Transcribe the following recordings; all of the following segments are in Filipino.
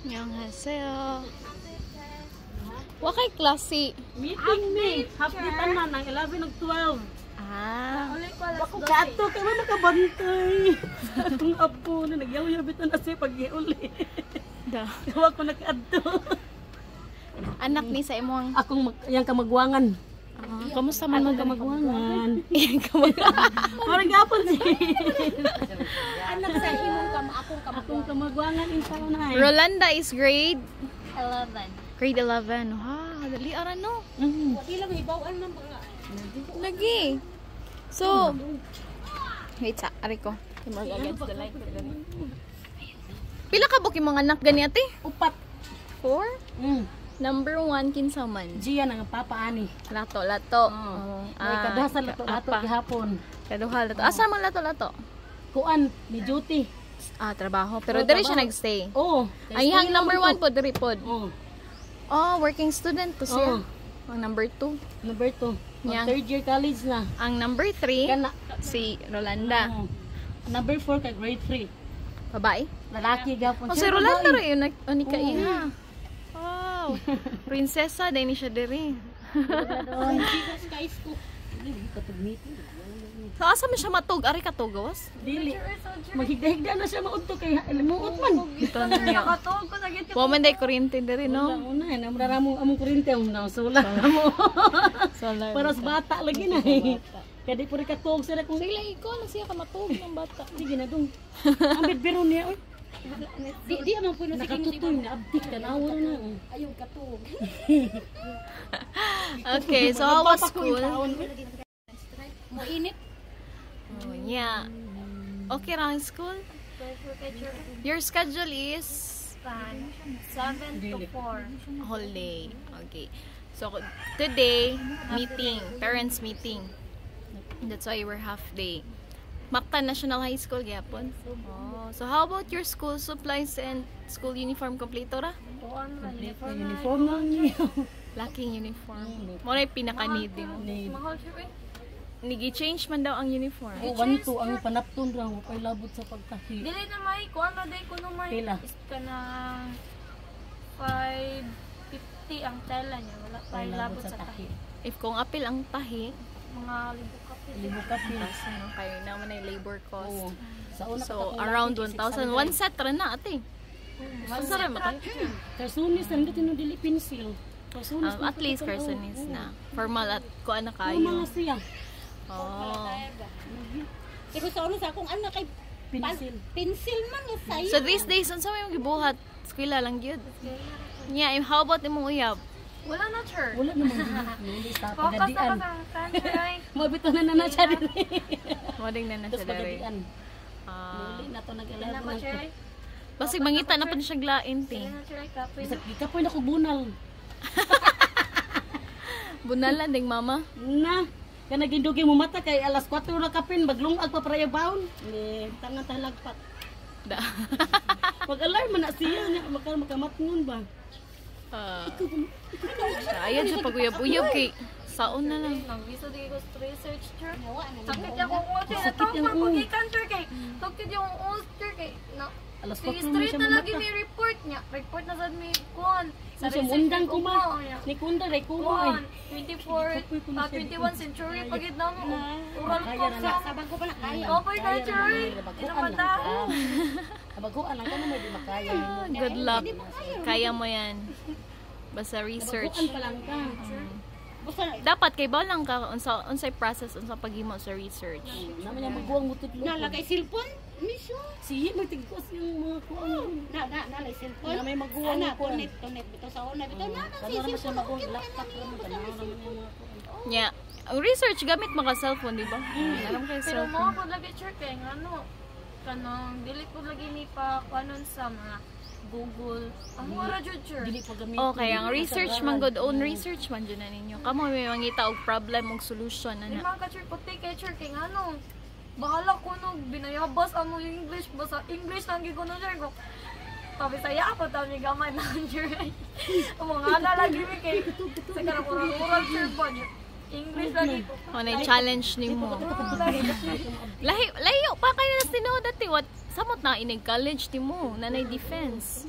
Annyeonghaseyo. Wakay klase. Meeting me. Half the tanan ng 11 ug 12. Ako gato kay wala makabantay. Ang apo na nagyaw-yaw bitan na siya pag-iuli. Da. Wa ko nakaadto. Anak ni sa imong Akong yang kamagwangan. kamusta man Ang kamagwangan. kamagwangan? Parang gapon si. Anak sa imong Akong kamagwangan in taon na. Rolanda is grade 11. grade 11. Wow, dali ara no. Wala lang ibawan man mga. Lagi. So, wait sa ari ko. Timog against the light. Pila ka buki mga anak gani ate? Upat. 4? Number 1 kinsa man? Gia nang papa ani. Lato. May kaduha sa lato gihapon. Kaduha lato. Asa man lato? Kuan ni duty. Trabaho. Pero diri siya nagstay. Oo. Ayang number 1 po diri pod. Oo. Oh, working student to siya. Oo. Ang number 2. Number 2. Yang. Third year college na. Ang number 3 Kana. si Rolanda. Number 4 kay grade 3. Babae. Lalaki gapon. Oh, si Rolanda ra yun ni kaiha. Wow. Prinsesa din siya diri. So, asa man siya matug? Ari ka tugawas? Dili. Maghigda-higda na siya maudto kay limuot man. Ito na niya. Woman day kuryente diri, no? Una na namra mo among kuryente na sula mo. Solar. Para sa bata lagi na. Kaya di puri ka tuog sila kung Sila ikaw lang siya ka matug ng bata. sige na dong. Ambit biro niya oy. Di amang puno sa Nakatutoy na abdik ka na awro na. Ayong katug. Okay, so how was school? Mo init. Oh, yeah. Okay ra ang school? Your schedule is 7 to 4. whole day. Okay. So today, meeting, parents meeting. That's why we're half day. Mactan National High School gyapon. Oh, so how about your school supplies and school uniform kompleto ra? Uniform lang niya. Laking uniform. Mo na pinaka-need mo. Mahal siya eh. Nigi-change man daw ang uniform. O 1 2 ang panapton ra mo kay labot sa pagtahi. Dili na may kuan na day kuno may Pila? is ka na 550 ang tela niya wala pa Kay labot sa tahi. If kung apil ang tahi, Mga libo kapit. Libo ka pil. tas ano kayo naman ay labor cost. Oo. Sa una So around 1,000. One set ra na ate. Sa ra makayo. Karsunis nang dito dili pencil. Karsunis At least carsonis na. Formal at kuan na mga kayo. siya. Oh. Pero sa una sa akong anak kay Pencil. pencil man nga sayo. So these days unsa may gibuhat? Eskwela lang gyud. Yeah, how about imong uyab? Wala na sure. Wala naman dili sa Focus na pagadian. ka sa country. Mabito na na siya din. Moding na na Tapos siya dere. pagadian. Ah, Dili na to Wala nag-alala ba sure? basig mangita na pa siya glain te. Wala na sure kape. Bisag ikapoy na ko bunal. Bunalan ding mama. Na. Kana gindugi mo mata kay alas 4 na kapin baglungag pa para baon. Ni tangan talagpat. Da. Pag-alarm man na siya nga makamatngon ba. Ayad siya pag-uyab-uyab kay saon na lang. Nag-visa di ko sa research sure. Sakit yung ulcer. Sakit yung Natawag pag-ikan sure kay. Sakit yung ulcer kay. Alas 4 Sige, mo straight siya na lagi mamata. may report niya. Report na sa may kuhan. Sa mundang kuma. Ni kunda ray kuma. 21 century pagid na mo. Oral Kaya ko na sa na. sabang ko pa na kaya. Kaya Open na country. na. Inamandaho. Abaguan lang ka na may di makaya. Good luck. Kaya mo yan. Basta research. Abaguan pa lang ka. Dapat kay ba lang ka unsay process unsa paghimo sa research. Naman niya magbuwang mututlo. Nalagay cellphone? Misyo. Siya magtigkos yung mga kuwan. Nalagay cellphone. Na may magbuwang Ana, kuwan. tunet bito sa una bito na Kano naman siya magbuwang laptop naman. Kano naman yung mga kuwan. Yeah. Ang research gamit mo ka cellphone, di ba? Alam kay Pero mo cellphone. ko lagi sure kay ngano kanang dili ko lagi ni pa kanon sa mga Google. Ang wala jud sure. Dili pa gamit. Okay, ang research man good own research man jud na ninyo. Kamo may mangita og problem og solution Di ana. mga ka-sure puti kay sure kay ngano. Bahala ko no binayabas amo yung English basta English lang gyud ko no sure ko. Sabi saya ako tawag gamay na sure. Mga ana lagi mi kay sa kanang oral sure pa niyo. English lagi ko. O na challenge nimo. Layo pa kayo na tinuod dati what samot na inig college nimo nanay defense.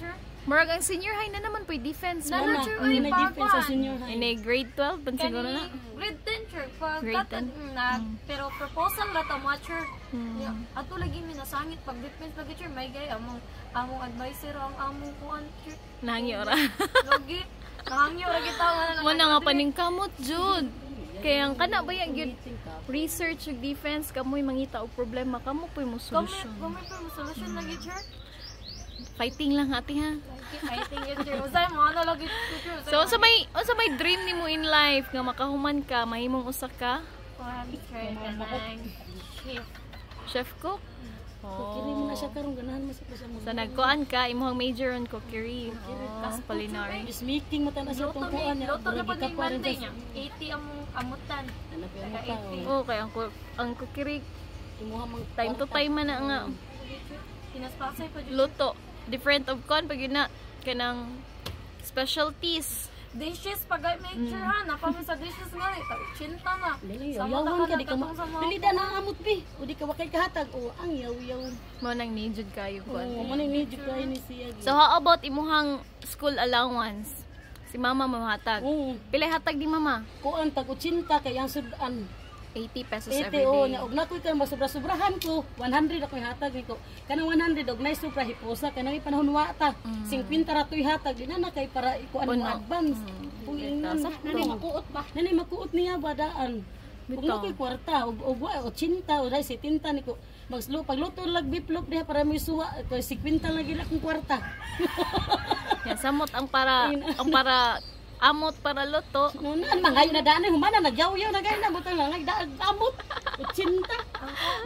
teacher. Murag ang senior high na naman po defense mo Nana, na. teacher, May uy, defense sa papan. senior high. Ini grade 12 pan siguro na. Grade 10, sir. Pag Grade katag 10? na, pero proposal na ta mo, sir. Hmm. Ato lagi minasangit pag defense lagi, sir. May gay, among advisor, ang among kuan, sir. Nahangyo ra. Lagi, nahangyo, lagi tawa na. Mo na nga paningkamot jud. Kaya ang kana ba yung gyud research ug defense kamoy mangita og problema kamo poy mo solusyon. Kami pa mo solusyon lagi, sir. Fighting lang ate ha. I think yun, sir. Usay mo, ano lagi, teacher. So sa may dream nimo in life nga makahuman ka mahimong usa ka chef cook. Kukiri mo na siya karon ganahan mo sa siya mo. Sa nagkuan ka imong major on cookery. Culinary. Is meeting mo tana sa Luto tungkuan ni, niya. luto na pa ni Monday niya. 80 among amutan. Oh kay ang cookery Imuha mang time to time man na nga Pinaspasay pa dyan. luto. Different of kon pag yun na kanang specialties. Dishes, pag make sure ha, napami sa dishes nga eh. Chinta na. Dili, Sa yawan mata ka di ka natatong sa mga dili da na amot bi. O di ka wakay kahatag o ang yaw-yaw. Mo nang need kayo kuan. Oo, man ni jud kay ni siya. So how about imuhang school allowance? Si mama mo hatag. Oo. Pila hatag di mama? Kuan tag 80 kay ang sudan. 80 pesos 80 every o day. nya og nakoy kan masobra-sobrahan ko 100 ako hatag niko. Kanang 100 og nay sobra hiposa kanang panahon wa ta. 50 ra toy hatag di na kay para ikuan mo Puno. advance. Puingan nani makuot ba? Nani makuot niya badaan. Kung Bitaw. nakoy kwarta og wa 80 o dai 70 niko. Magslo pagluto lag biplop diha para may suwa kay 50 lagi la kong kwarta. Yan, samot ang para amot para luto. Noon mangayo na daan humana nagyaw-yaw na gay na butang lang amot. 80.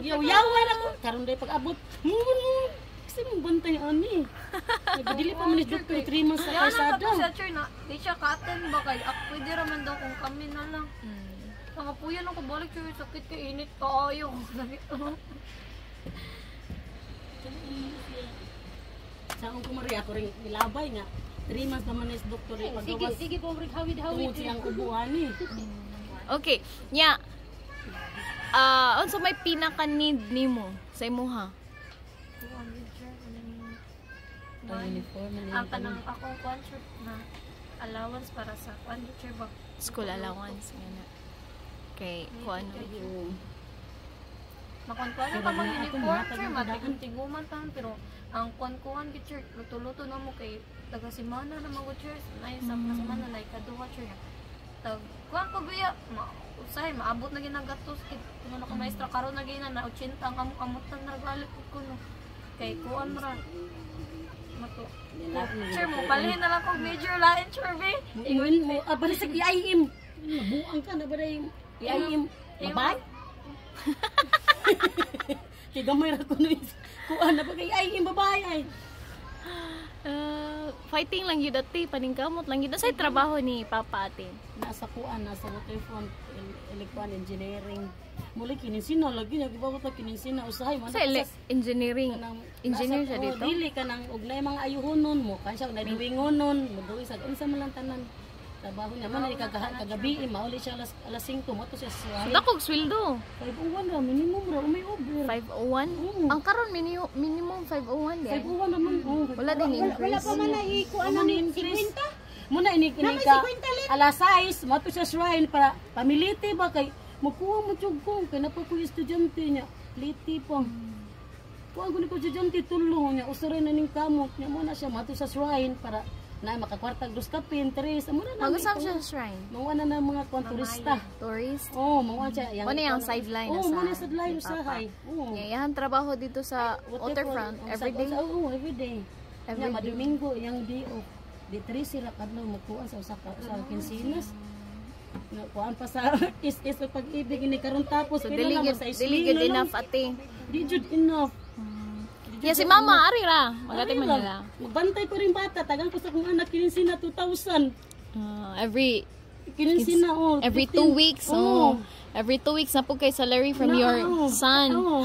Yaw-yawan ako karon day pag-abot. Kasi mong bantay ani. Nagdili pa man ni Dr. 3 months sa Yan na tapos kalsada. siya, sir, na di siya ka-attend ba kay pwede raman daw kung kami na lang. Mga puyan ako balik, sir, sakit kay init kaayo. Sa akong kumari ako rin nilabay nga. 3 months naman is doktor eh. Pagawas Sige po, hawid-hawid. tungod siyang ubuan eh. Okay. Nya. Unsa may pinaka need nimo sa imuha? Ang kanang akong concert na allowance para sa concert ba? School allowance ngana. Okay, kuan. Makontuan na tamang uniform, sir, matigong-tiguman tan pero ang kuan-kuan gid, sir, luto-luto na mo kay taga semana na mga sir, nay sa semana nay kaduha, sir. Tag kuan ko biya, usay maabot na ginagatos kay kuno na ka maestra karon na gina na 80 ang amutan na galit ko no. Kay kuan ra. Mato. Sir, mo palhin na lang kog major lain, sir, be. Ingon mo, abali sa IIM. Nabuang ka na ba na yung IIM? Babay? Kaya gamay ra ko na kuan na ba kay IIM babay ay. Fighting lang yun dati, paningkamot lang yun. Sa trabaho ni Papa atin. Nasa kuan, nasa waterfront, electrical engineering. Muli kininsina, lagi niya, gibagot na kininsina, usahay. Sa engineering. Engineer siya dito. Dili ka nang ugnay mga ayuhonon mo, kansya ugnay duwingonon, muduwi sa unsa man lang tanan. Trabaho niya, man ay kagabi, mauli siya alas 5, mo to siya suwahe. Dakog sweldo. 501 ra, minimum ra, umay over. 501? Ang karon minimum 501 di. 501 naman. Wala din increase. Wala pa man na ikuan ng 50. Muna ini ka alas 6, mo to siya shrine para pamiliti ba kay makuha mo jud ko kay napo ko estudyante niya. Liti pa. Kuha ko ni ko estudyante tulong niya, usuray na ning kamot niya mo na siya mato sa shrine para na makakwartag dos ka pinteres. Amo na. Mag-usap siya sa shrine. Mga na mga turista. Tourist. Oh, mga siya. Ano yung sideline na oh, sa? muna sideline sa hay. Oh. Yayahan trabaho dito sa waterfront everyday. Oo, everyday. Every Every Domingo, yung day off. Di 3 sila kadlaw magkuan sa usa ka sa Quincenas. Kuan pa sa is sa pag-ibig ni karon tapos So pila lang sa dili good enough ate. Di jud enough. Ya si mama ari ra. Magati man nila. Magbantay ko rin bata, tagang ko sa kong anak Quincenas 2,000. Every Quincenas oh. every 2 weeks. Oh. Every 2 weeks na po kay salary from your son. Oh.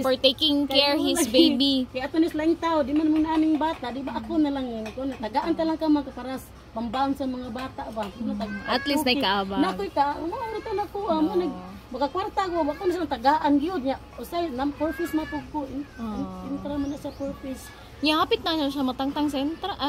For taking care his baby. Kaya ato ni lang tao, di man mo naning bata, di ba ako na lang yun. Ako tagaan ta lang ka magkaparas pambaon sa mga bata ba. At least na ikaaba. Nakoy ka, mo ito na ko, mo nag Baka kwarta ko, baka na tagaan gyud nya. Usay nam purpose mapug ko. Intra man na sa purpose. Nya hapit na siya matangtang sa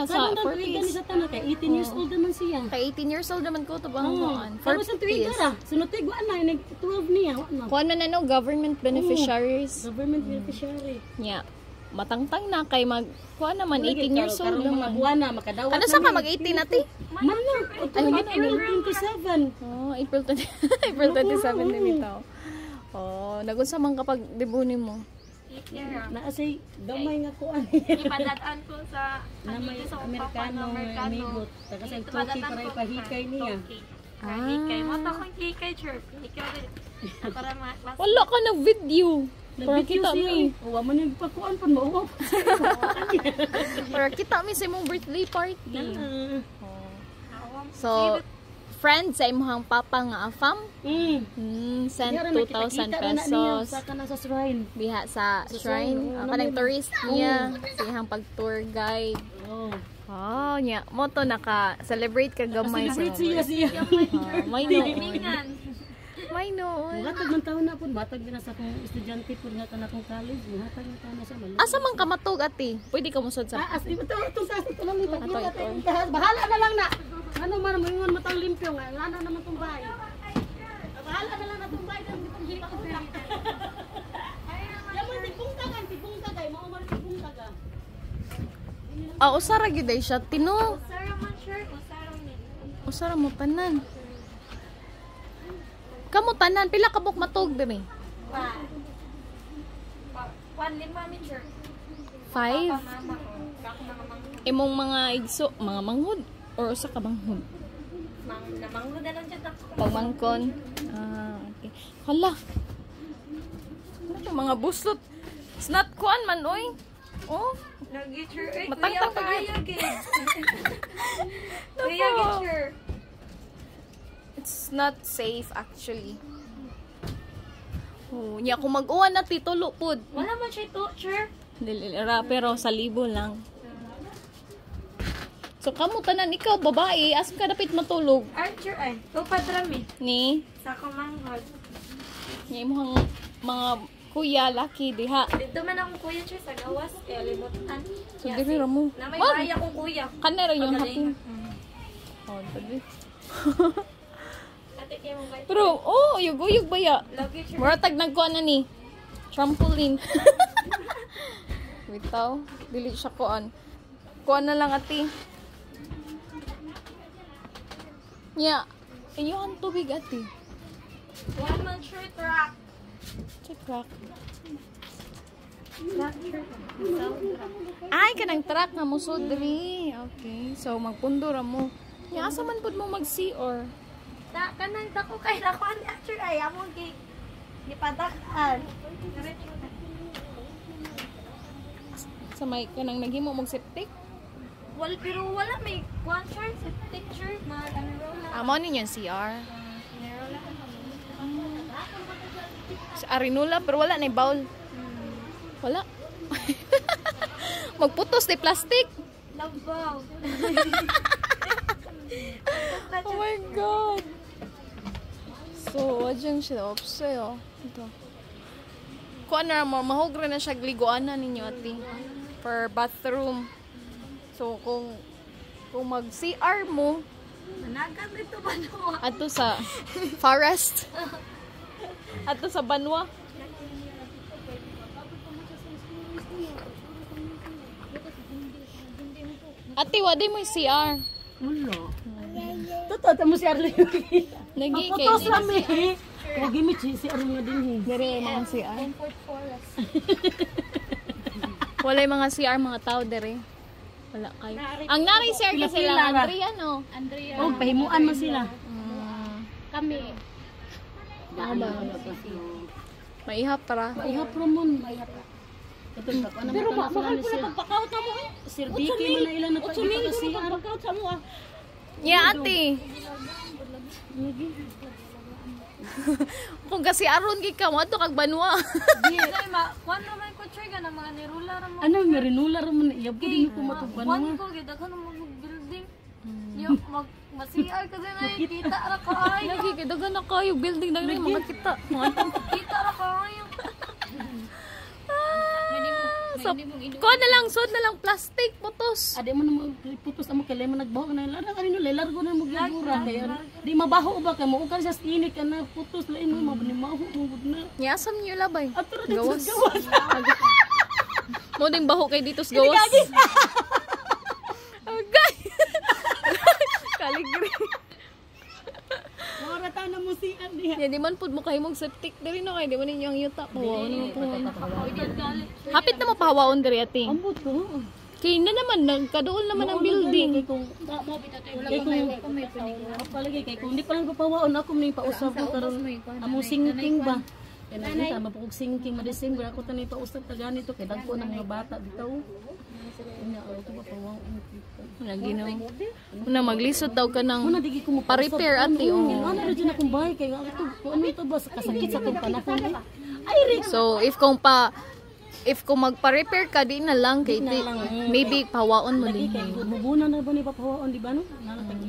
Sa purpose. sa tanan kay 18 years old naman siya. Kay 18 years old naman ko to bang kuan. Tapos ang tuig ra, sunod tuig wa na nag 12 niya, wa na. Kuan man ano government beneficiaries. Government beneficiary. Nya matangtang na kay mag kuan naman 18 years old Karong mga naman. buwan na makadawat. Ano sa ka mag 18 nati? Man na, April 27. Oh, April 20, April 27 din ito. Oh, nagunsa man kapag debut mo. Naasay gamay nga kuan. Ipadadaan ko sa Namay sa Amerikano nga amibot. Taga sa Turkey para ipahikay niya. Hikay. Mata ko hikay, church. Hikay. Para Wala ka na video. Para Nag-video kita siya. mi. Wa man yung pakuan pan mauwa. Para kita mi sa imong birthday party. So, friends sa imong papa nga afam. Send 2,000 pesos. Saka na sa shrine. Biha sa shrine. Kanang tourist niya. Sa ihang pag-tour guide. Oh. Oh, nya. Mo to naka-celebrate ka gamay sa Celebrate siya. may noon. Mingan. May noon. Matag ng taon na po. Matag na sa kong estudyante po nga ka na kong college. Matag ng taon na siya. Asa man ka matug ati? Pwede ka musod sa... As ito sa ito lang ito. Ito. Bahala na lang na. Ano man mo ingon matang limpyo nga. Ano naman tong bahay. Bahala na lang na tong bahay kung itong hika ko. Yaman tipong tagay. Maumar tipong taga. Ah, usara gyud ay siya. Tino. Usara man, sure. Usara man. Usara mo tanan. Kamo tanan pila ka buk matug diri? 1 lima min, sure. 5. Mama ko. Kako mga Imong mga igso, mga manghud or usa ka manghud? Namanglo na lang dyan ako. Pagmangkon. Ah, okay. Hala. Ano yung mga buslot? Snot kuan man oy. Oh, Lagi, sure. Ay, matangtang kuya, pa kaya, guys. Kuya, get sure. it's not safe actually. Oh, nya kung mag-uwan na titulo pud. Wala man siya ito, sure. Dilira pero sa libo lang. So kamo tanan ikaw babae, asa ka dapat matulog? Archer, ay. Tupadrami. Ni Sa kumanghod. nya imong mga kuya laki diha. Dito man akong kuya, sure, sa gawas. Kaya limutan. So diri ra mo. Na may baya kong kuya. Kanero yung Magaling. hapon. Oh, tabi. Ate, kayo mong baya. Pero oh, uyog-uyog baya. Lagi, sure. Muratag nagkuha na ni. Trampoline. Bitaw. Dili siya kuan. Kuan na lang ati. Nya. Inyong tubig ati. One man, sure, track. Check rock. Track, sure. Ay, kanang truck na musod diri. Okay. So, magpundo ra mo. Nya, asa man pud mo mag-CR? Kanang tako kay nakuan, Archer, ay. Among gipadakan. Sa may kanang naghimo mag septic? Pero wala may one short sa picture, mga kanirola. Amo ninyo CR. Sa Arinula pero wala na bowl. Wala. Magputos ni plastic. Labaw. Oh my god. So, wadyang siya opsay ito. Kuan na mo mahugre na siya gliguanan ninyo ati per bathroom. So, kung mag-CR mo, Managan dito ba no? ato sa forest, ato sa banwa. Ate, wadi mo yung CR. Wala. Totoo mo si Arlene. Nagi kay Putos lang eh. Huwag imit si Arlene nga din eh. Dere mga CR. Comfort forest. Wala yung mga CR, mga tao dere. Wala kayo. Ang nari sir kasi Pila-pila lang, ra. Andrea, no? Andrea. Oh, pahimuan mo sila. Kami. Maihap para. Ihap ramon. Pero mahal ko na pagpakaut mo eh. Sir Vicky man na ilang napagpakasihan. Pagpakaut sa mo ah. Yeah, ate. Kung kasi aron gi ka mo ato kag banwa. Di, kuan naman ko trigger na mga nirula ra mo. Ano nga rinula ramon iyab ko din ko matugban Kuan mo. ko gid ako ng building. Yo Masiya kasi nakikita ra kaayo. Lagi kay dagan na kayo building na rin makita. Kita ra kaayo. So, ko na lang sud na lang plastic putos. Ade mo na putos amo kay lemon nagbaho na lara kanino largo na mo gigura kay di mabaho ba kay mo ukan sa init ka na putos lain mo maho mo gud na. Nyasam niyo labay. Ato ra Gawas. gawas. Mo ding baho kay dito sa gawas. Okay. Kaligri. Mora ta na mo sian diha. Ya di man pud mo kay mong septic diri no kay di man ninyo ang yuta pawaw na po. Hapit na mo pawaon diri ati. Ambot ko. Kay na naman nagkaduol naman ang building. Kung palagi kay kung di pa lang papawaon ako ning pausab ko karon among singking ba. Kaya nakita, mapukog singking, ma-December, ako tanay pausap ta ganito, kaya dagpo ng mga bata bitaw. Ina, ito ba pawang Lagi no. Una maglisod daw ka Muna ng di ko mo pa-repair ati oh. Ano ra dyan akong bahay kay ano to ba sa kasakit sa itong panahon eh. Ay Rick, So if kung magpa-repair ka di na lang kay maybe pawaon mo din. kay mubuna na ba ni papawaon di ba no?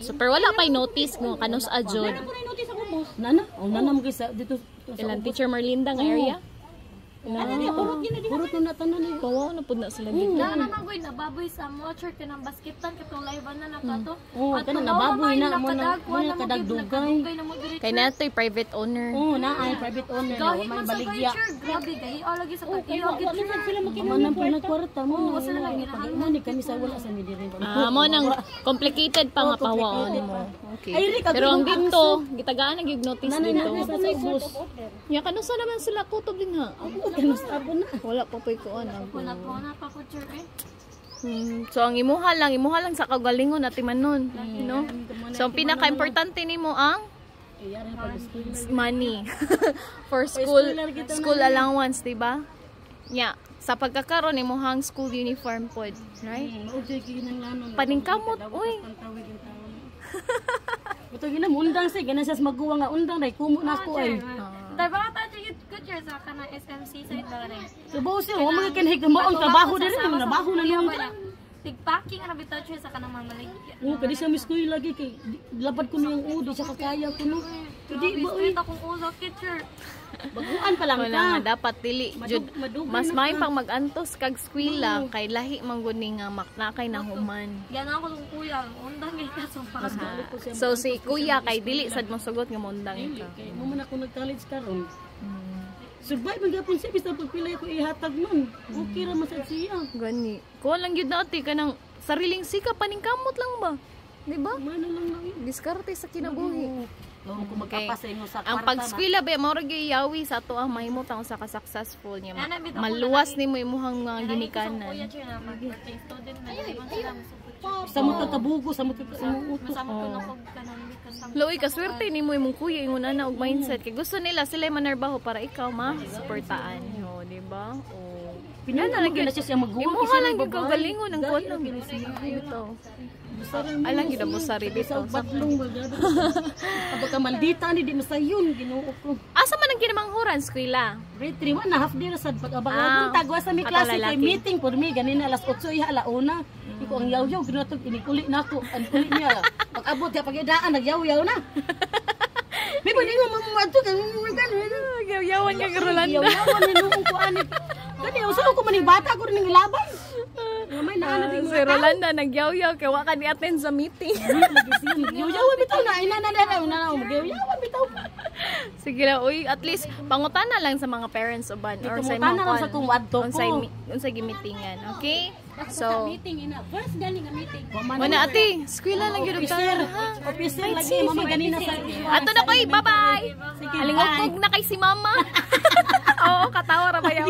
So pero wala pa notice mo kanos adjod. notice ako boss. Nana, nana mo kaysa dito sa Ilan teacher Marlinda nga area? Ano niya, urot na tanan eh. Pawaw na pud na sila dito. Na naman goy nababoy sa mo church kanang basketan katong live na nakato. Oo, kanang nababoy na mo na kadagdugay. Kay natoy private owner. Oo, na ay private owner na Gahi may man sa baligya. venture, grabe gahi lagi sa tag-iyo Sila makinuman po ng kwarta mo. Oo, sila lang ginahanap. Ni kami sa wala sa midiri. Mo nang complicated pa nga pawaon mo. Okay. Ay, Rick, Pero ang ang dito, gitagaan nag notice Nanay dito. na sa ubos. Ya kanusa naman sila kutob din ha. Ako kanus abo na. Wala pa poy kuan Wala po na pa po church eh. So ang imuha lang sa kagalingon at manon, no? So ang pinaka-importante nimo ang Yari pa school. money for school allowance, diba? Yeah, sa pagkakaroon nimo hang school uniform pod, right? Ujay kinanglanon. Paningkamot, uy. Ito gina undang say gana siya maguwa nga undang dai kumo na ako ay. Tayo ba ta chigit good church sa kana SMC side ba rin. Subo siya wa mga kanhig mo ang trabaho diri ang trabaho na niya. Tigpacking na bitaw church sa kanang mamaligya. Oo, kadi sa miss ko lagi kay labad ko niyang udo sa kakaya ko no. Hindi ba uy Ito kung uso teacher. baguan pa lang Wala ka. nga dapat dili jud mas may pang magantos kag eskwela kay lahi man gud ni nga maknakay na human. Yan ako kung kuya, undang gay ka sa So si kuya kay dili sad mo sugot nga mondang ka. Kay mo man ako nag-college karon. Survive man gyapon siya basta pagpilay ko ihatag man. Okay ra man sad siya. Gani. Ko lang gyud dati kanang sariling sika paningkamot lang ba? Di ba? Mano lang lang. Diskarte sa kinabuhi. Oo, kung magkapasay mo sa Ang kwarta pag-eskwela ba mo ra gyud yawi sa ato ang mahimo tang sa ka-successful niya. Ana, bitaw ko Maluwas nimo imong mga Kuya ginikanan. church na mag-working student na di man sila musupot. sa mo kakabugo sa mo utos. Masama ko na kog kanang kasama. Loy kaswerte nimo imong kuya ingon ana og mindset kay gusto nila sila manarbaho para ikaw ma-suportaan. O, di ba? O Pinana lang na siya magawa. Imuha lang yung kagalingon ng kuwan lang ito. Alang gid mo sari dito. Batlong bagado. Aba ka maldita ni di masayon ginuo ko. Asa man ang ginamanghuran eskwela? Grade 3 man na half day ra sad pag-abang tagwa sa mi ato klase kay lalaki. meeting for me ganina alas 8 iha alauna. Iko ang yaw-yaw ginatog inikuli nako. Ang kulit niya. Pag-abot ya pag-idaan nagyaw-yaw na. May pwede mo mamuadto kay Yawan ka Rolanda. yaw-yawan ni nuong ko ani. Kani usa ko maning bata ko ning laban. May naana din Si Rolanda nagyaw-yaw kay wa ka ni attend sa meeting. yaw-yawan bitaw na ina na yaw-yawan bitaw. Sige lang, uy, at least pangutana lang sa mga parents uban or sa Pangutana mga lang sa kung wadto ko. unsay gimitingan, okay? So, Meeting ina. First gani nga meeting. wala ate, eskwela lang gyud Officer, tayo ha. officer lagi mama ganina sa. Ato na koy, bye-bye. Alingog na kay si mama. Oo, katawa ra ba yaw?